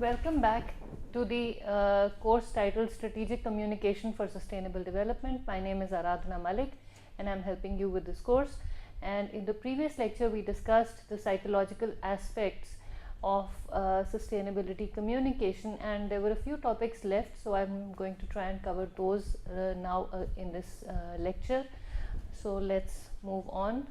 Welcome back to the course titled Strategic Communication for Sustainable Development. My name is Aradhana Malik and I'm helping you with this course. And in the previous lecture, we discussed the psychological aspects of sustainability communication, and there were a few topics left, so I'm going to try and cover those now in this lecture. So let's move on.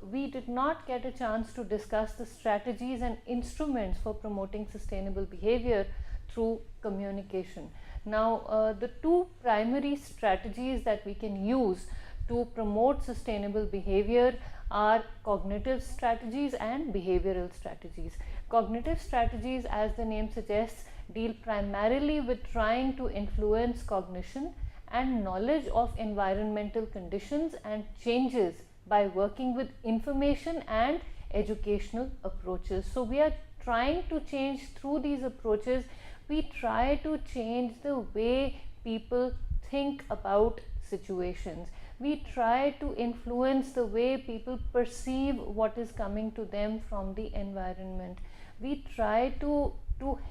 We did not get a chance to discuss the strategies and instruments for promoting sustainable behavior through communication. Now, the two primary strategies that we can use to promote sustainable behavior are cognitive strategies and behavioral strategies. Cognitive strategies, as the name suggests, deal primarily with trying to influence cognition and knowledge of environmental conditions and changes by working with information and educational approaches. So we are trying to change through these approaches. We try to change the way people think about situations. We try to influence the way people perceive what is coming to them from the environment. We try to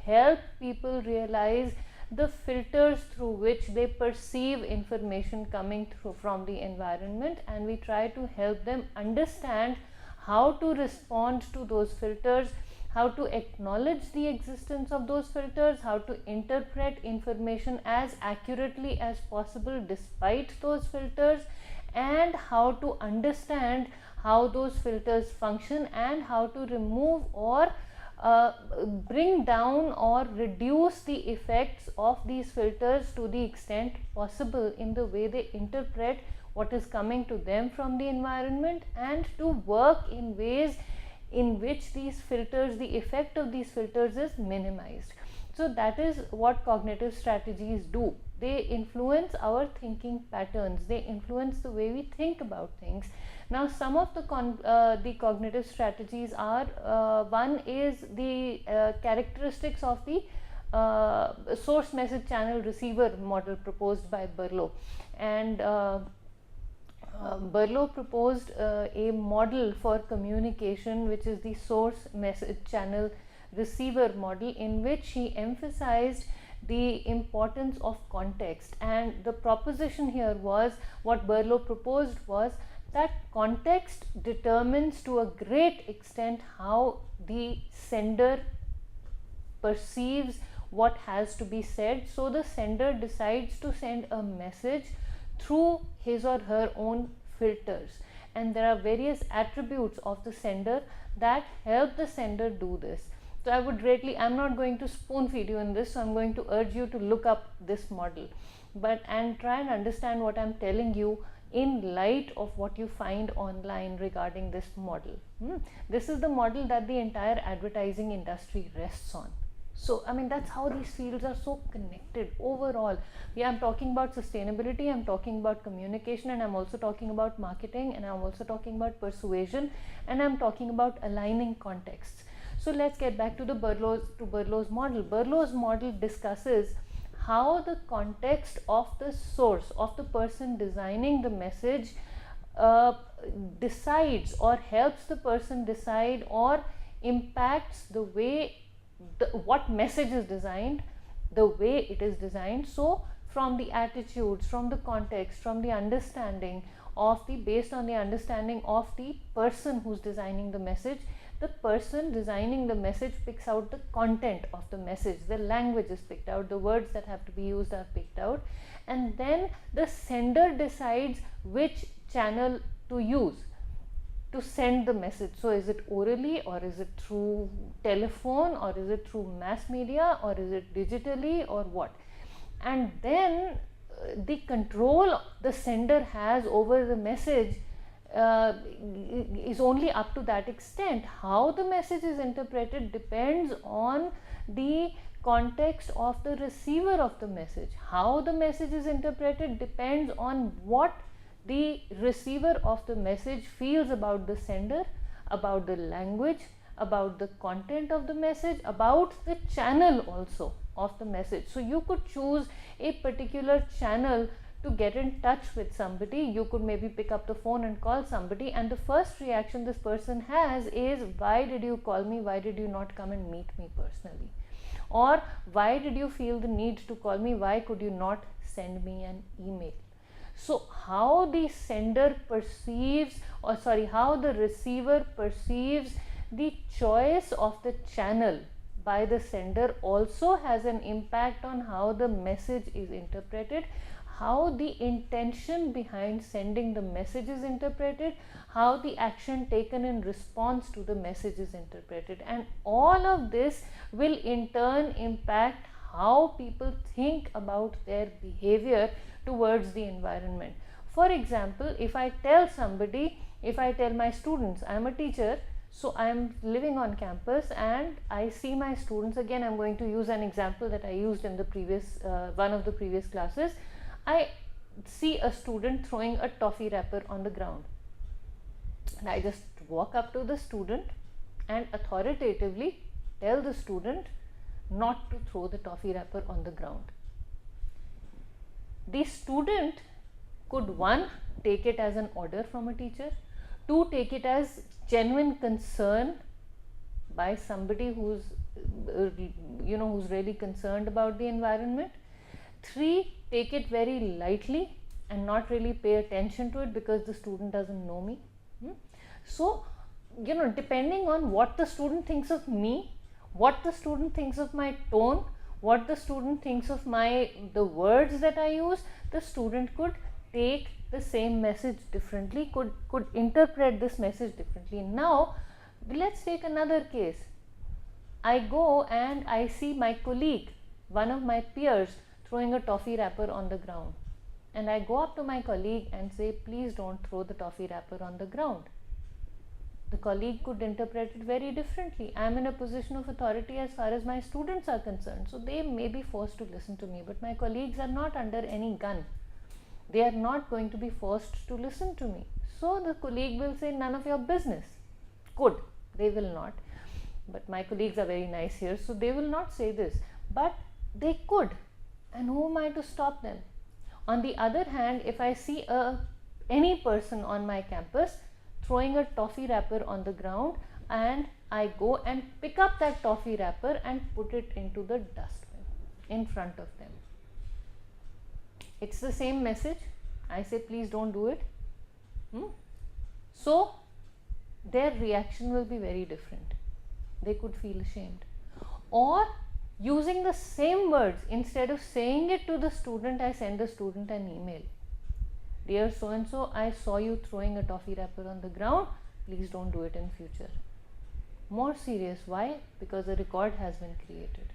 help people realize the filters through which they perceive information coming through from the environment, and we try to help them understand how to respond to those filters, how to acknowledge the existence of those filters, how to interpret information as accurately as possible despite those filters, and how to understand how those filters function and how to remove or bring down or reduce the effects of these filters to the extent possible in the way they interpret what is coming to them from the environment, and to work in ways in which these filters, the effect of these filters is minimized. So that is what cognitive strategies do. They influence our thinking patterns, they influence the way we think about things. Now, some of the cognitive strategies are, one is the characteristics of the source message channel receiver model proposed by Berlo. And Berlo proposed a model for communication, which is the source message channel receiver model, in which he emphasized the importance of context. And the proposition here was, what Berlo proposed was that context determines to a great extent how the sender perceives what has to be said. So the sender decides to send a message through his or her own filters, and there are various attributes of the sender that help the sender do this. So I would I'm not going to spoon feed you in this, so I'm going to urge you to look up this model and try and understand what I'm telling you in light of what you find online regarding this model. This is the model that the entire advertising industry rests on. So, I mean, that's how these fields are so connected overall. Yeah, I'm talking about sustainability, I'm talking about communication, and I'm also talking about marketing, and I'm also talking about persuasion, and I'm talking about aligning contexts. So let's get back to Berlo's model. Berlo's model discusses how the context of the source, of the person designing the message, decides or helps the person decide or impacts the way what message is designed, the way it is designed. So from the attitudes, from the context, from the understanding of based on the understanding of the person who's designing the message, the person designing the message picks out the content of the message, the language is picked out, the words that have to be used are picked out, and then the sender decides which channel to use to send the message. So is it orally, or is it through telephone, or is it through mass media, or is it digitally, or what? And then the control the sender has over the message is only up to that extent. How the message is interpreted depends on the context of the receiver of the message. How the message is interpreted depends on what the receiver of the message feels about the sender, about the language, about the content of the message, about the channel also of the message. So you could choose a particular channel to get in touch with somebody. You could maybe pick up the phone and call somebody, and the first reaction this person has is, why did you call me? Why did you not come and meet me personally? Or why did you feel the need to call me? Why could you not send me an email? So how the sender perceives, or sorry, how the receiver perceives the choice of the channel by the sender also has an impact on how the message is interpreted, how the intention behind sending the message is interpreted, how the action taken in response to the message is interpreted, and all of this will in turn impact how people think about their behavior towards the environment. For example, if I tell my students, I am a teacher, so I am living on campus and I see my students, again I am going to use an example that I used in the previous one of the previous classes. I see a student throwing a toffee wrapper on the ground, and I just walk up to the student and authoritatively tell the student not to throw the toffee wrapper on the ground. The student could, one, take it as an order from a teacher, two, take it as genuine concern by somebody who's who's really concerned about the environment, three, take it very lightly and not really pay attention to it because the student doesn't know me. So, depending on what the student thinks of me, what the student thinks of my tone, what the student thinks of the words that I use, the student could take the same message differently, could interpret this message differently. Now let's take another case. I go and I see my colleague, one of my peers, throwing a toffee wrapper on the ground, and I go up to my colleague and say, please don't throw the toffee wrapper on the ground. The colleague could interpret it very differently. I am in a position of authority as far as my students are concerned, so they may be forced to listen to me, but my colleagues are not under any gun. They are not going to be forced to listen to me. So the colleague will say, none of your business. Could, they will not. But my colleagues are very nice here, so they will not say this. But they could, and who am I to stop them? On the other hand, if I see any person on my campus throwing a toffee wrapper on the ground, and I go and pick up that toffee wrapper and put it into the dustbin in front of them, it's the same message. I say, please don't do it. So their reaction will be very different. They could feel ashamed. Or using the same words, instead of saying it to the student, I send the student an email. Dear so and so, I saw you throwing a toffee wrapper on the ground. Please don't do it in future. More serious. Why? Because a record has been created.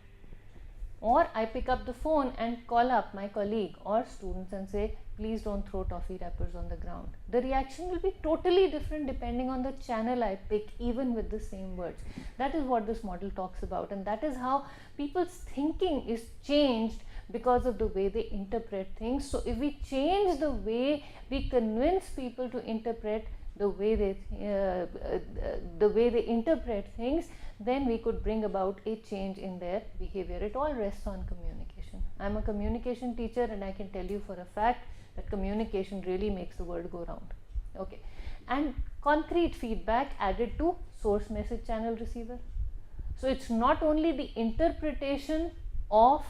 Or I pick up the phone and call up my colleague or students and say, please don't throw toffee wrappers on the ground. The reaction will be totally different depending on the channel I pick, even with the same words. That is what this model talks about, and that is how people's thinking is changed because of the way they interpret things. So if we change the way we convince people to interpret the way they interpret things, then we could bring about a change in their behavior. It all rests on communication. I'm a communication teacher, and I can tell you for a fact that communication really makes the world go round. Okay, and concrete feedback added to source message channel receiver. So it's not only the interpretation of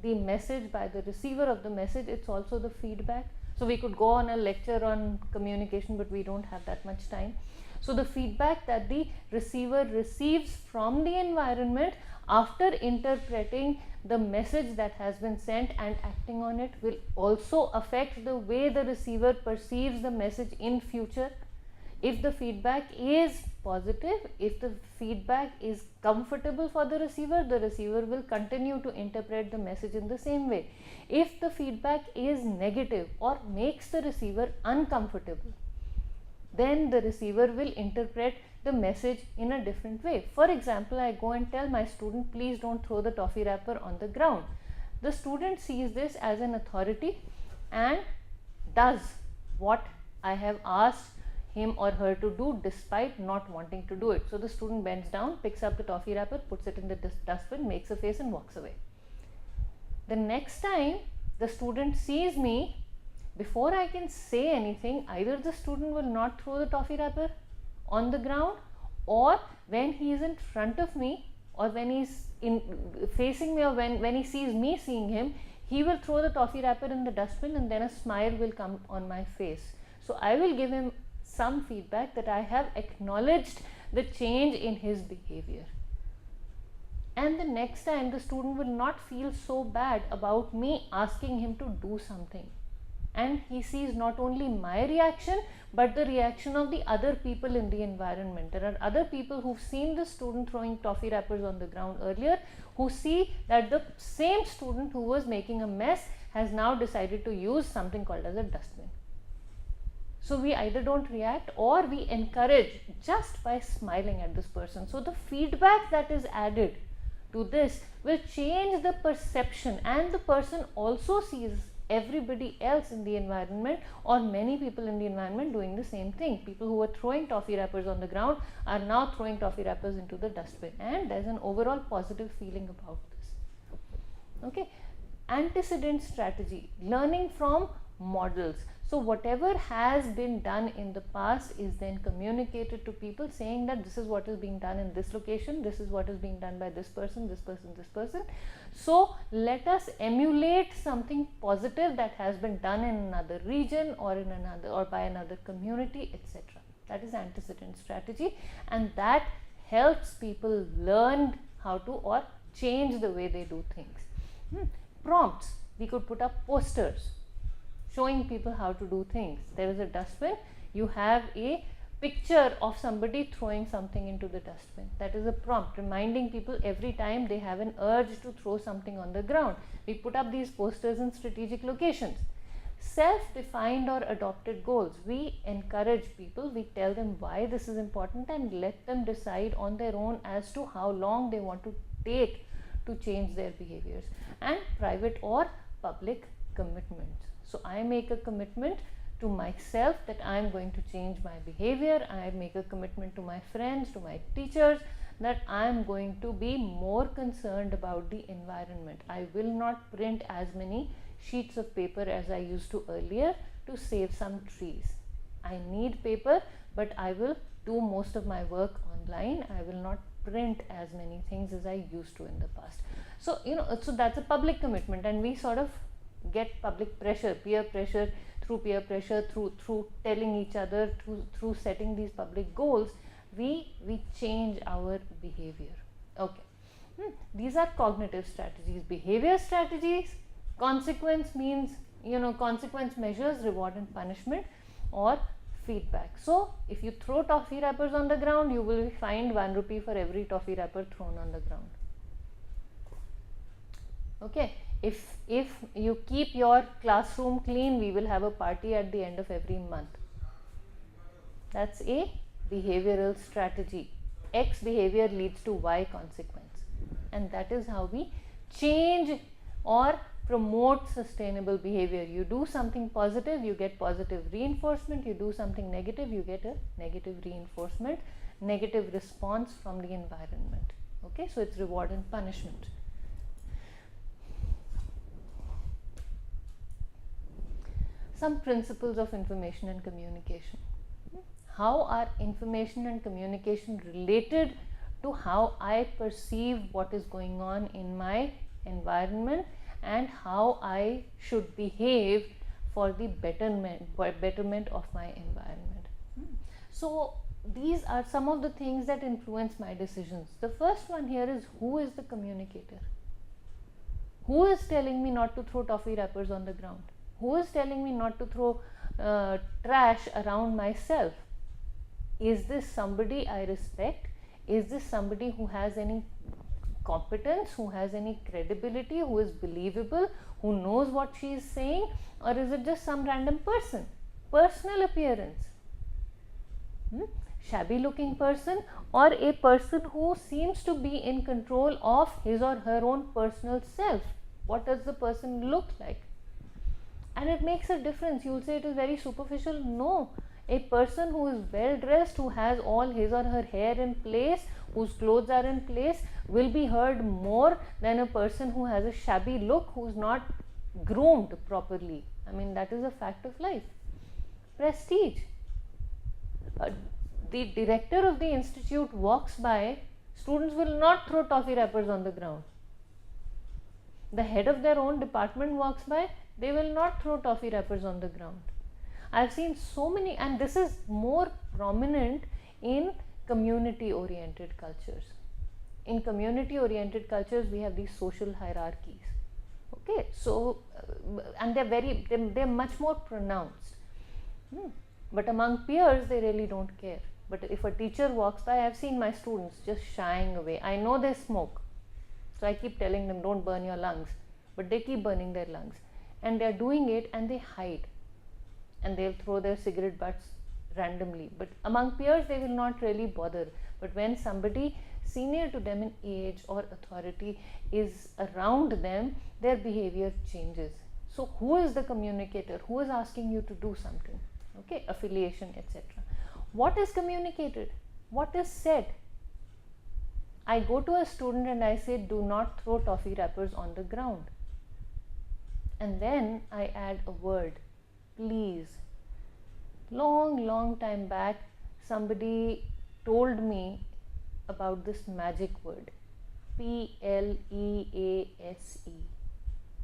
the message by the receiver of the message, it's also the feedback. So we could go on a lecture on communication, but we don't have that much time. So the feedback that the receiver receives from the environment after interpreting the message that has been sent and acting on it will also affect the way the receiver perceives the message in future. If the feedback is positive, if the feedback is comfortable for the receiver will continue to interpret the message in the same way. If the feedback is negative or makes the receiver uncomfortable, then the receiver will interpret the message in a different way. For example, I go and tell my student, please don't throw the toffee wrapper on the ground. The student sees this as an authority and does what I have asked him or her to do despite not wanting to do it. So the student bends down, picks up the toffee wrapper, puts it in the dustbin, makes a face and walks away. The next time the student sees me before I can say anything, either the student will not throw the toffee wrapper on the ground, or when he is in front of me, or when he's facing me, or when he sees me seeing him, he will throw the toffee wrapper in the dustbin, and then a smile will come on my face. So I will give him some feedback that I have acknowledged the change in his behavior. And the next time the student will not feel so bad about me asking him to do something. And he sees not only my reaction, but the reaction of the other people in the environment. There are other people who've seen the student throwing toffee wrappers on the ground earlier, who see that the same student who was making a mess has now decided to use something called as a dustbin. So we either don't react, or we encourage just by smiling at this person. So the feedback that is added to this will change the perception, and the person also sees everybody else in the environment, or many people in the environment, doing the same thing. People who were throwing toffee wrappers on the ground are now throwing toffee wrappers into the dustbin, and there's an overall positive feeling about this. Okay, antecedent strategy, learning from models. So whatever has been done in the past is then communicated to people, saying that this is what is being done in this location, this is what is being done by this person, this person, this person. So let us emulate something positive that has been done in another region, or in another, or by another community, etc. That is antecedent strategy, and that helps people learn how to, or change the way they do things. Prompts, we could put up posters showing people how to do things. There is a dustbin, you have a picture of somebody throwing something into the dustbin. That is a prompt, reminding people every time they have an urge to throw something on the ground. We put up these posters in strategic locations. Self-defined or adopted goals, we encourage people, we tell them why this is important, and let them decide on their own as to how long they want to take to change their behaviors. And private or public commitments. So I make a commitment to myself that I am going to change my behavior. I make a commitment to my friends, to my teachers, that I am going to be more concerned about the environment. I will not print as many sheets of paper as I used to earlier to save some trees. I need paper, but I will do most of my work online. I will not print as many things as I used to in the past. So, so that's a public commitment, and we sort of get public pressure, peer pressure, through telling each other, through setting these public goals, we change our behavior. Okay, these are cognitive strategies. Behavior strategies, consequence means, consequence measures, reward and punishment, or feedback. So if you throw toffee wrappers on the ground, you will be fined 1 rupee for every toffee wrapper thrown on the ground. Okay, if you keep your classroom clean, we will have a party at the end of every month. That's a behavioral strategy. X behavior leads to Y consequence, and that is how we change or promote sustainable behavior. You do something positive, you get positive reinforcement. You do something negative, you get a negative reinforcement, negative response from the environment. Okay, so it's reward and punishment. Some principles of information and communication. How are information and communication related to how I perceive what is going on in my environment, and how I should behave for the betterment of my environment. So these are some of the things that influence my decisions. The first one here is, who is the communicator? Who is telling me not to throw toffee wrappers on the ground? Who is telling me not to throw trash around myself? Is this somebody I respect? Is this somebody who has any competence, who has any credibility, who is believable, who knows what she is saying? Or is it just some random person? Personal appearance, shabby looking person, or a person who seems to be in control of his or her own personal self? What does the person look like? And it makes a difference. You will say it is very superficial. No, a person who is well dressed, who has all his or her hair in place, whose clothes are in place, will be heard more than a person who has a shabby look, who is not groomed properly, I mean, that is a fact of life. Prestige. The director of the institute walks by, students will not throw toffee wrappers on the ground. The head of their own department walks by, they will not throw toffee wrappers on the ground. I've seen so many, and this is more prominent in community oriented cultures. In community oriented cultures, we have these social hierarchies. Okay, so and they're much more pronounced. But among peers, they really don't care. But if a teacher walks by, I've seen my students just shying away. I know they smoke, so I keep telling them, don't burn your lungs, but they keep burning their lungs, and they're doing it and they hide, and they'll throw their cigarette butts randomly. But among peers, they will not really bother. But when somebody senior to them in age or authority is around them, their behavior changes. So who is the communicator? Who is asking you to do something? Okay, affiliation, etc. What is communicated? What is said? I go to a student and I say, do not throw toffee wrappers on the ground. And then I add a word, please. Long time back, somebody told me about this magic word, P-L-E-A-S-E.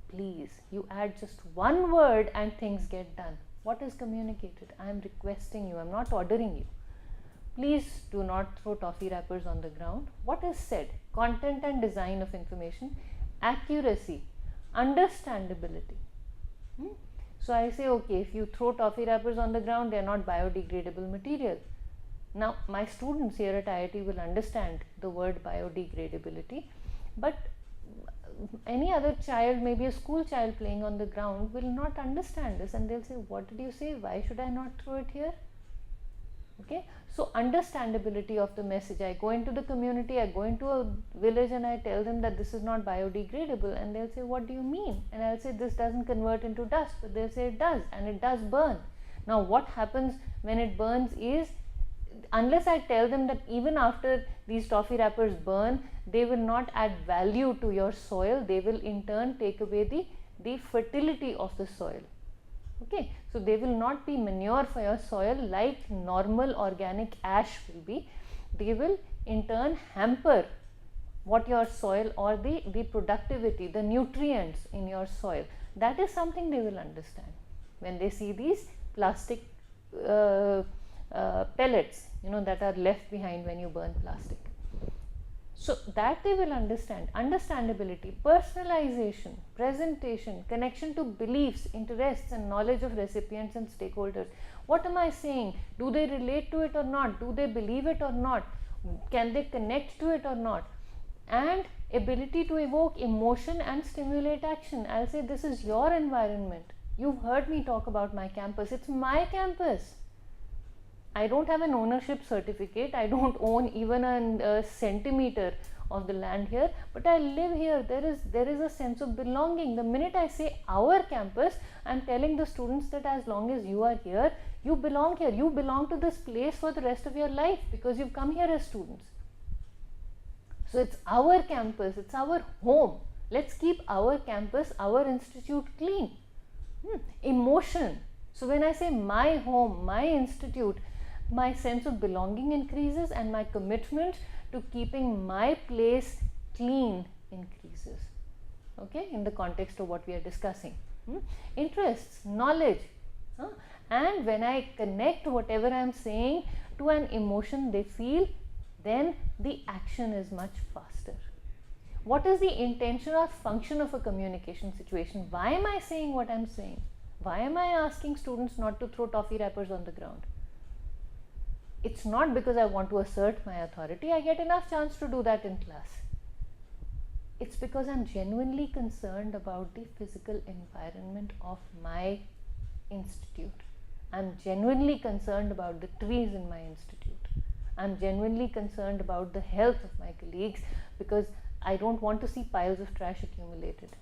Please. You add just one word and things get done. What is communicated? I am requesting you, I am not ordering you. Please do not throw toffee wrappers on the ground. What is said? Content and design of information, accuracy, understandability. So I say, okay, if you throw toffee wrappers on the ground, they are not biodegradable material. Now, my students here at IIT will understand the word biodegradability, but any other child, maybe a school child playing on the ground, will not understand this, and they'll say, what did you say? Why should I not throw it here? Okay, so understandability of the message. I go into the community, I go into a village and I tell them that this is not biodegradable, and they'll say, what do you mean? And I'll say, this doesn't convert into dust, but they'll say it does, and it does burn. Now what happens when it burns is, unless I tell them that even after these toffee wrappers burn, they will not add value to your soil, they will in turn take away the fertility of the soil. Okay, so they will not be manure for your soil like normal organic ash will be. They will in turn hamper what your soil, or the productivity, the nutrients in your soil. That is something they will understand when they see these plastic pellets, that are left behind when you burn plastic. So that they will understand. Understandability, personalization, presentation, connection to beliefs, interests and knowledge of recipients and stakeholders. What am I saying? Do they relate to it or not? Do they believe it or not? Can they connect to it or not? And ability to evoke emotion and stimulate action. I'll say, this is your environment. You've heard me talk about my campus. It's my campus. I don't have an ownership certificate, I don't own even a centimeter of the land here, but I live here. There is a sense of belonging. The minute I say our campus, I'm telling the students that as long as you are here, you belong here. You belong to this place for the rest of your life because you've come here as students. So it's our campus, it's our home. Let's keep our campus, our institute clean. Emotion. So when I say my home, my institute, my sense of belonging increases and my commitment to keeping my place clean increases. Okay, in the context of what we are discussing. Interests, knowledge. And when I connect whatever I am saying to an emotion they feel, then the action is much faster. What is the intention or function of a communication situation? Why am I saying what I am saying? Why am I asking students not to throw toffee wrappers on the ground? It's not because I want to assert my authority. I get enough chance to do that in class. It's because I'm genuinely concerned about the physical environment of my institute. I'm genuinely concerned about the trees in my institute. I'm genuinely concerned about the health of my colleagues because I don't want to see piles of trash accumulated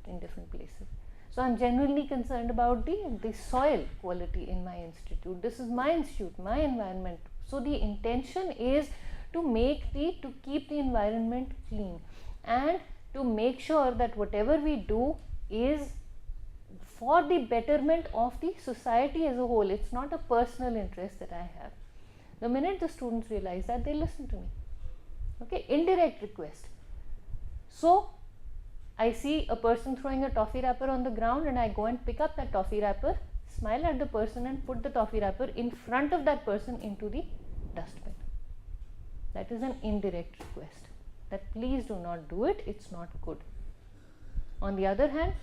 in different places. So I'm genuinely concerned about the soil quality in my institute. This is my institute, my environment. So the intention is to keep the environment clean and to make sure that whatever we do is for the betterment of the society as a whole. It's not a personal interest that I have. The minute the students realize that, they listen to me. Okay, indirect request. So I see a person throwing a toffee wrapper on the ground, and I go and pick up that toffee wrapper, smile at the person, and put the toffee wrapper in front of that person into the dustbin. That is an indirect request, that please do not do it, it's not good. On the other hand,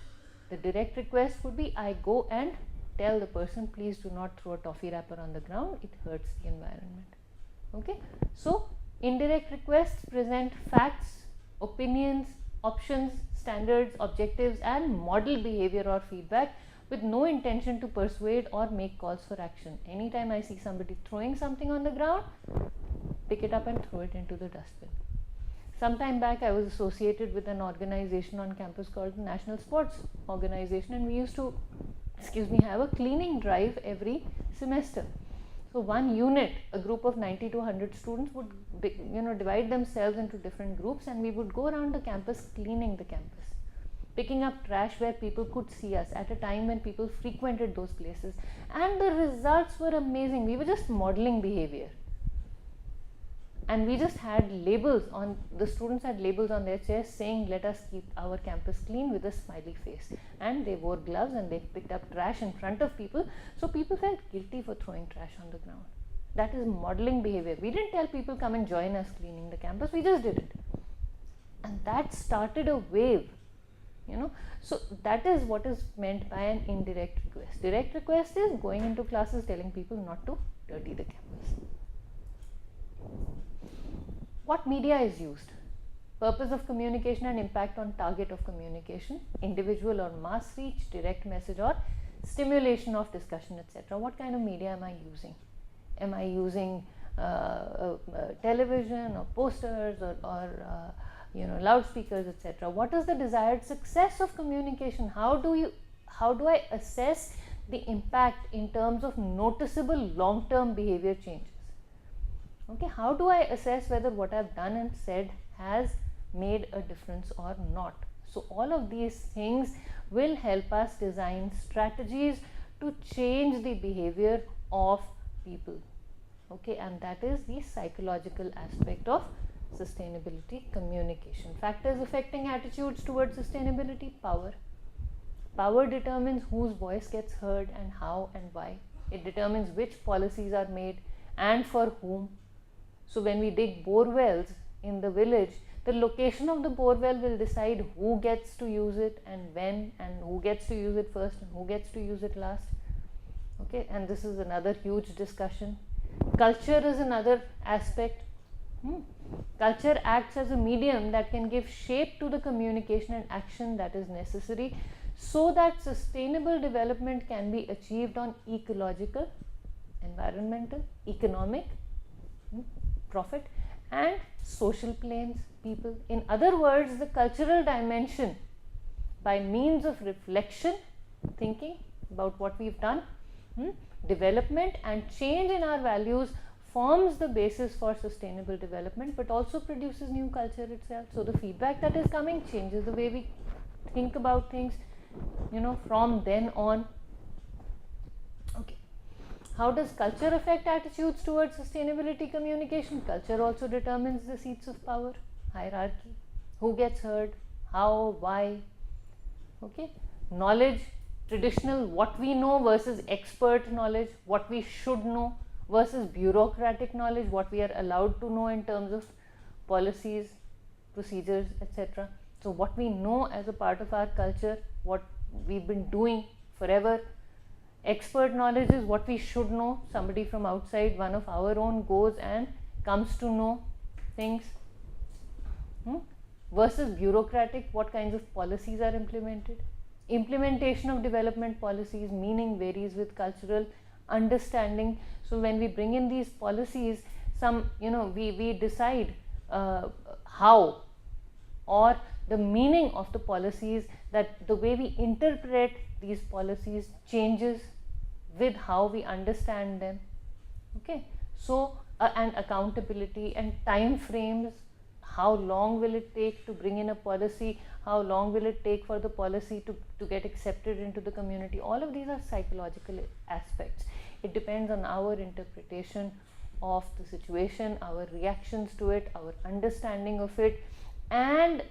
the direct request would be, I go and tell the person, please do not throw a toffee wrapper on the ground, it hurts the environment. Okay, so indirect requests present facts, opinions, options, standards, objectives, and model behavior or feedback with no intention to persuade or make calls for action. Anytime I see somebody throwing something on the ground, pick it up and throw it into the dustbin. Some time back, I was associated with an organization on campus called the National Sports Organization, and we used to, have a cleaning drive every semester. So one unit, a group of 90 to 100 students would divide themselves into different groups, and we would go around the campus cleaning the campus, picking up trash where people could see us at a time when people frequented those places, and the results were amazing. We were just modeling behavior, and we just had labels on, the students had labels on their chairs saying, let us keep our campus clean, with a smiley face, and they wore gloves and they picked up trash in front of people, so people felt guilty for throwing trash on the ground. That is modeling behavior. We didn't tell people, come and join us cleaning the campus, we just did it, and that started a wave. So that is what is meant by an indirect request. Direct request is going into classes telling people not to dirty the campus. What media is used? Purpose of communication and impact on target of communication, individual or mass reach, direct message or stimulation of discussion, etc. What kind of media am I using? Am I using television or posters or loudspeakers, etc.? What is the desired success of communication? How do I assess the impact in terms of noticeable long-term behavior changes? Okay, how do I assess whether what I've done and said has made a difference or not? So all of these things will help us design strategies to change the behavior of people. Okay, and that is the psychological aspect of sustainability communication. Factors affecting attitudes towards sustainability: power. Power determines whose voice gets heard and how and why. It determines which policies are made and for whom. So when we dig bore wells in the village, the location of the bore well will decide who gets to use it and when, and who gets to use it first and who gets to use it last. Okay, and this is another huge discussion. Culture is another aspect. Culture acts as a medium that can give shape to the communication and action that is necessary so that sustainable development can be achieved on ecological, environmental, economic, profit and social planes, people. In other words, the cultural dimension, by means of reflection, thinking about what we've done, development and change in our values, forms the basis for sustainable development, but also produces new culture itself. So the feedback that is coming changes the way we think about things, from then on. Okay. How does culture affect attitudes towards sustainability communication? Culture also determines the seats of power, hierarchy, who gets heard, how, why. Okay. Knowledge, traditional, what we know versus expert knowledge, what we should know versus bureaucratic knowledge, what we are allowed to know in terms of policies, procedures, etc. So what we know as a part of our culture, what we've been doing forever. Expert knowledge is what we should know. Somebody from outside, one of our own, goes and comes to know things. Versus bureaucratic, what kinds of policies are implemented. Implementation of development policies, meaning varies with cultural understanding. So when we bring in these policies, we decide how, or the meaning of the policies, that the way we interpret these policies changes with how we understand them. Okay, so and accountability and time frames, how long will it take to bring in a policy, how long will it take for the policy to get accepted into the community. All of these are psychological aspects. It depends on our interpretation of the situation, our reactions to it, our understanding of it, and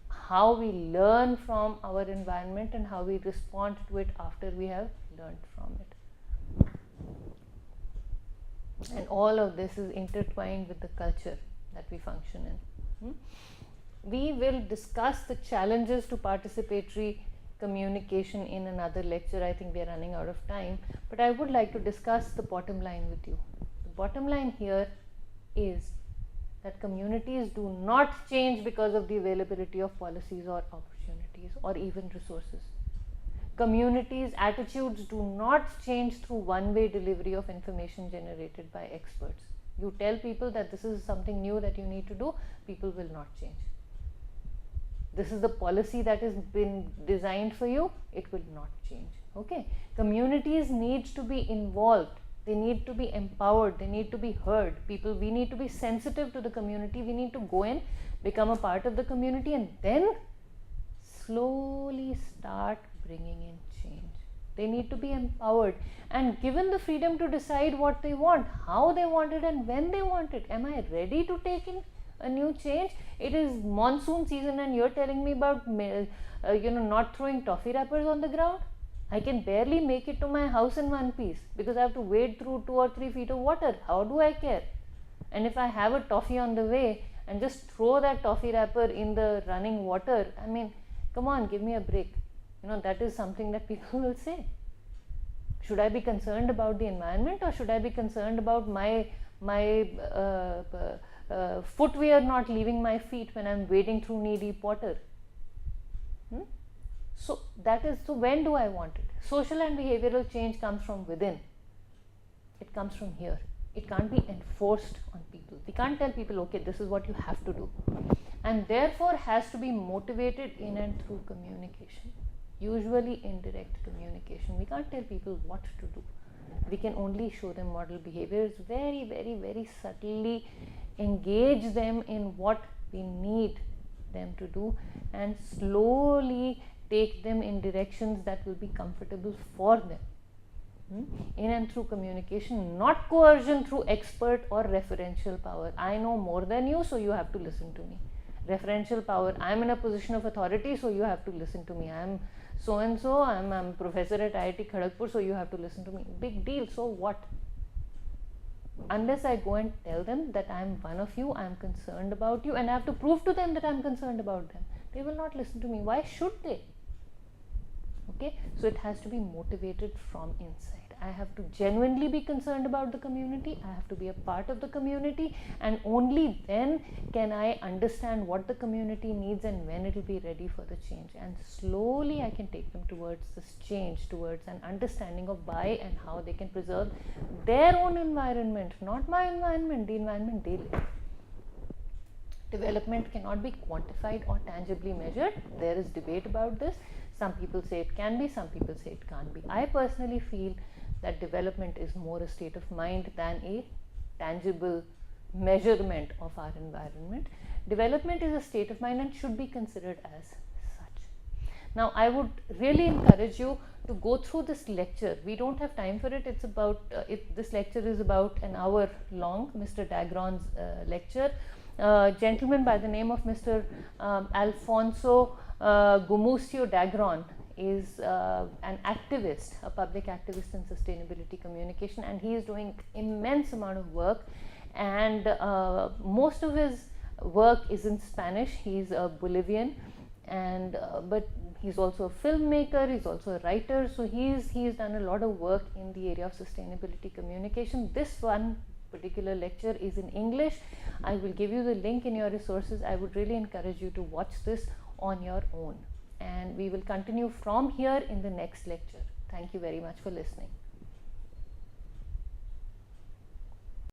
how we learn from our environment and how we respond to it after we have learned from it. And all of this is intertwined with the culture that we function in. We will discuss the challenges to participatory communication in another lecture. I think we are running out of time, but I would like to discuss the bottom line with you. The bottom line here is that communities do not change because of the availability of policies or opportunities or even resources. Communities' attitudes do not change through one-way delivery of information generated by experts. You tell people that this is something new that you need to do, people will not change. This is the policy that has been designed for you, it will not change. Okay? Communities need to be involved. They need to be empowered. They need to be heard. We need to be sensitive to the community. We need to go in, become a part of the community, and then slowly start bringing in change. They need to be empowered and given the freedom to decide what they want, how they want it, and when they want it. Am I ready to take in a new change? It is monsoon season and you're telling me about not throwing toffee wrappers on the ground. I can barely make it to my house in one piece because I have to wade through 2 or 3 feet of water. How do I care? And if I have a toffee on the way and just throw that toffee wrapper in the running water, I mean, come on, give me a break. That is something that people will say. Should I be concerned about the environment, or should I be concerned about my footwear not leaving my feet when I'm wading through knee-deep water? So when do I want it? Social and behavioral change comes from within. It comes from here. It can't be enforced on people. We can't tell people, okay, this is what you have to do. And therefore has to be motivated in and through communication. Usually indirect communication. We can't tell people what to do. We can only show them model behaviors, very, very, very subtly engage them in what we need them to do, and slowly take them in directions that will be comfortable for them. In and through communication, not coercion through expert or referential power. I know more than you, so you have to listen to me. Referential power, I am in a position of authority, so you have to listen to me. I am so and so, I am professor at IIT Kharagpur, so you have to listen to me. Big deal, so what? Unless I go and tell them that I am one of you, I am concerned about you, and I have to prove to them that I am concerned about them, they will not listen to me. Why should they? Okay, so it has to be motivated from inside. I have to genuinely be concerned about the community. I have to be a part of the community, and only then can I understand what the community needs and when it will be ready for the change. And slowly I can take them towards this change, towards an understanding of why and how they can preserve their own environment, not my environment, the environment they live. Development cannot be quantified or tangibly measured. There is debate about this. Some people say it can be, some people say it can't be. I personally feel that development is more a state of mind than a tangible measurement of our environment. Development is a state of mind and should be considered as such. Now, I would really encourage you to go through this lecture. We don't have time for it. It's about, this lecture is about an hour long, Mr. Dagron's lecture. A gentleman by the name of Mr. Alfonso Gumucio Dagron is an activist, a public activist in sustainability communication, and he is doing immense amount of work, and most of his work is in Spanish. He's a Bolivian, and but he's also a filmmaker, he's also a writer, so he's done a lot of work in the area of sustainability communication. This one particular lecture is in English. I will give you the link in your resources. I would really encourage you to watch this on your own, and we will continue from here in the next lecture. Thank you very much for listening.